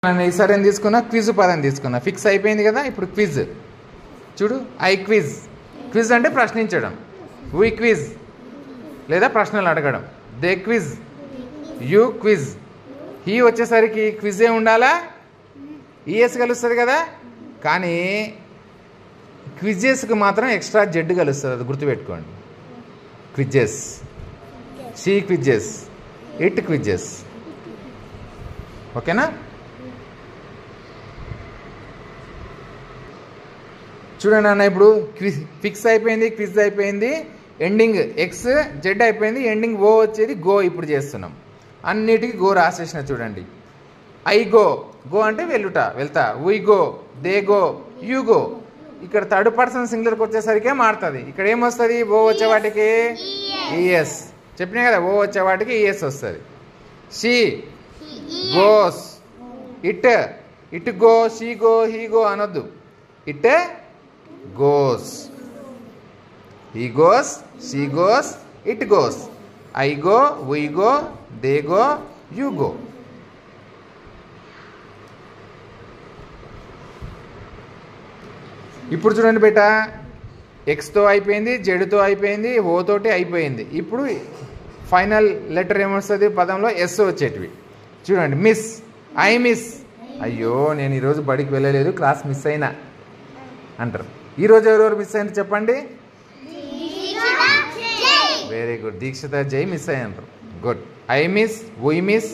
ఈసారి ఏం తీసుకున్నా క్విజ్ పదం తీసుకున్నా ఫిక్స్ అయిపోయింది కదా. ఇప్పుడు క్విజ్ చూడు. I quiz. క్విజ్ అంటే ప్రశ్నించడం. వి క్విజ్ లేదా ప్రశ్నలు అడగడం. They quiz, you quiz. He వచ్చేసరికి క్విజే ఉండాలా, ఈఎస్ కలుస్తుంది కదా. కానీ క్విజెస్కి మాత్రం ఎక్స్ట్రా జెడ్ కలుస్తుంది, అది గుర్తుపెట్టుకోండి. Quizzes, she quizzes, it quizzes. ఓకేనా? చూడండి అన్న, ఇప్పుడు ఫిక్స్ అయిపోయింది, క్విజ్ అయిపోయింది, ఎండింగ్ ఎక్స్ జెడ్ అయిపోయింది, ఎండింగ్ ఓ వచ్చేది గో ఇప్పుడు చేస్తున్నాం. అన్నిటికీ గో రాసేసిన చూడండి. ఐ గో, గో అంటే వెళ్తా, we go, they go, you go. ఇక్కడ థర్డ్ పర్సన్ సింగులర్కి వచ్చేసరికి మారుతుంది. ఇక్కడ ఏమొస్తుంది? ఓ వచ్చే వాటికి ఈఎస్. చెప్పినా కదా, ఓ వచ్చే వాటికి ఈఎస్ వస్తుంది. She goes, it go, she go, he go అనొద్దు. It goes, he goes, she goes, it goes. I go, we go, they go, you go. ఇప్పుడు చూడండి బేటా, ఎక్స్తో అయిపోయింది, జెడ్తో అయిపోయింది, ఓ తోటి అయిపోయింది. ఇప్పుడు ఫైనల్ లెటర్ ఏమొస్తుంది పదంలో? ఎస్ వచ్చేటివి. చూడండి, మిస్, ఐ మిస్. అయ్యో నేను ఈరోజు బడికి వెళ్ళలేదు, క్లాస్ మిస్ అయినా అంటారు. ఈరోజు ఎవరెవరు మిస్ అయ్యారు చెప్పండి? Very good. Dikshita Jai miss అయ్యారు. Good. I miss, we miss,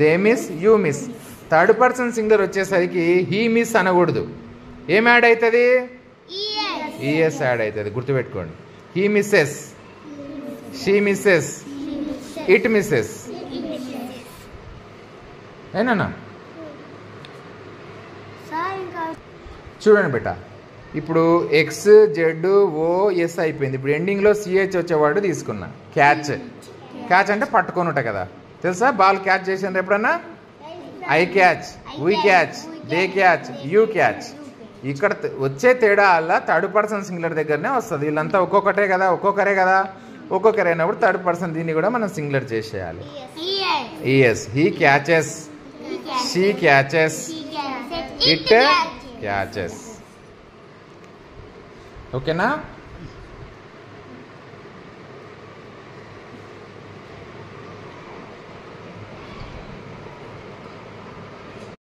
they miss, you miss. Third person singular వచ్చేసరికి హీ మిస్ అనకూడదు. ఏం యాడ్ అవుతుంది? ఈఎస్ యాడ్ అవుతుంది, గుర్తుపెట్టుకోండి. He misses, she misses, it misses. ఏనా? చూడండి బేటా, ఇప్పుడు ఎక్స్ జెడ్ ఓ ఎస్ అయిపోయింది. ఇప్పుడు ఎండింగ్లో సిహెచ్ వచ్చేవాడు తీసుకున్నా. క్యాచ్. క్యాచ్ అంటే పట్టుకొని ఉంటాయి కదా, తెలుసా? బాల్ క్యాచ్ చేసిండ్రు ఎప్పుడన్నా? I catch, we catch, they catch, you catch. ఇక్కడ వచ్చే తేడా అలా థర్డ్ పర్సన్ సింగులర్ దగ్గరనే వస్తుంది. వీళ్ళంతా ఒక్కొక్కరే కదా, ఒక్కొక్కరైనప్పుడు థర్డ్ పర్సన్ దీన్ని కూడా మనం సింగులర్ చేసేయాలి. E S, he catches, she catches, it catches. ఓకేనా?